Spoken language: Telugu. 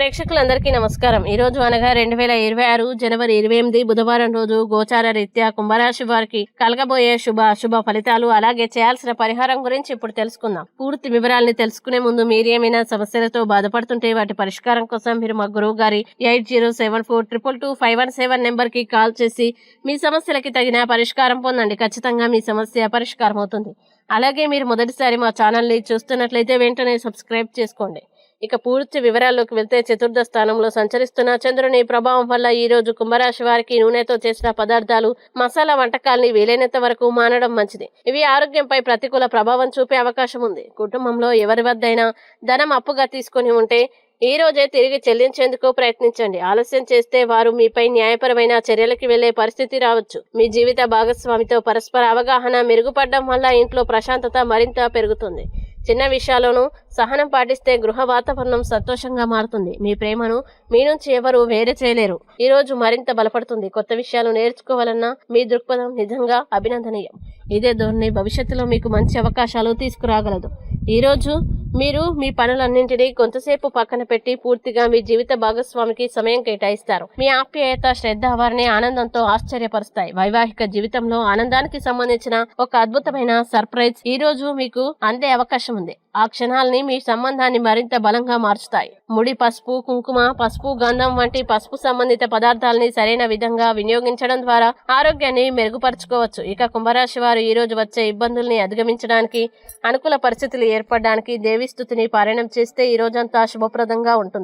ప్రేక్షకులందరికీ నమస్కారం. ఈ రోజు అనగా 2026 జనవరి 28 బుధవారం రోజు గోచార రీత్యా కుంభరాశి వారికి కలగబోయే శుభ అశుభ ఫలితాలు, అలాగే చేయాల్సిన పరిహారం గురించి ఇప్పుడు తెలుసుకుందాం. పూర్తి వివరాల్ని తెలుసుకునే ముందు మీరు ఏమైనా సమస్యలతో బాధపడుతుంటే వాటి పరిష్కారం కోసం మీరు మా గురువు గారి 8074222517 నెంబర్ కి కాల్ చేసి మీ సమస్యలకి తగిన పరిష్కారం పొందండి. ఖచ్చితంగా మీ సమస్య పరిష్కారం అవుతుంది. అలాగే మీరు మొదటిసారి మా ఛానల్ని చూస్తున్నట్లయితే వెంటనే సబ్స్క్రైబ్ చేసుకోండి. ఇక పూర్తి వివరాల్లోకి వెళ్తే, చతుర్థ స్థానంలో సంచరిస్తున్న చంద్రుని ప్రభావం వల్ల ఈ రోజు కుంభరాశి వారికి నూనెతో చేసిన పదార్థాలు, మసాలా వంటకాల్ని వీలైనంత వరకు మానడం మంచిది. ఇవి ఆరోగ్యంపై ప్రతికూల ప్రభావం చూపే అవకాశం ఉంది. కుటుంబంలో ఎవరి వద్దైనా ధనం అప్పుగా తీసుకుని ఉంటే ఈ రోజే తిరిగి చెల్లించేందుకు ప్రయత్నించండి. ఆలస్యం చేస్తే వారు మీపై న్యాయపరమైన చర్యలకి వెళ్లే పరిస్థితి రావచ్చు. మీ జీవిత భాగస్వామితో పరస్పర అవగాహన మెరుగుపడడం వల్ల ఇంట్లో ప్రశాంతత మరింత పెరుగుతుంది. చిన్న విషయాల్లోనూ సహనం పాటిస్తే గృహ వాతావరణం సంతోషంగా మారుతుంది. మీ ప్రేమను మీ నుంచి ఎవరు వేరే చేయలేరు. ఈ రోజు మరింత బలపడుతుంది. కొత్త విషయాలు నేర్చుకోవాలన్నా మీ దృక్పథం నిజంగా అభినందనీయం. ఇదే ధోరణి భవిష్యత్తులో మీకు మంచి అవకాశాలు తీసుకురాగలదు. ఈ రోజు మీరు మీ పనులన్నింటినీ కొంతసేపు పక్కన పెట్టి పూర్తిగా మీ జీవిత భాగస్వామికి సమయం కేటాయిస్తారు. మీ ఆప్యాయత, శ్రద్ధ వారిని ఆనందంతో ఆశ్చర్యపరుస్తాయి. వైవాహిక జీవితంలో ఆనందానికి సంబంధించిన ఒక అద్భుతమైన సర్ప్రైజ్ ఈ రోజు మీకు అందే అవకాశం ఉంది. ఆ క్షణాలని మీ సంబంధాన్ని మరింత బలంగా మార్చుతాయి. ముడి పసుపు, కుంకుమ, పసుపు గంధం వంటి పసుపు సంబంధిత పదార్థాలని సరైన విధంగా వినియోగించడం ద్వారా ఆరోగ్యాన్ని మెరుగుపరచుకోవచ్చు. ఇక కుంభరాశి వారు ఈ రోజు వచ్చే ఇబ్బందుల్ని అధిగమించడానికి, అనుకూల పరిస్థితులు ఏర్పడడానికి దేవి స్తుతిని పారాయణం చేస్తే ఈ రోజంతా శుభప్రదంగా ఉంటుంది.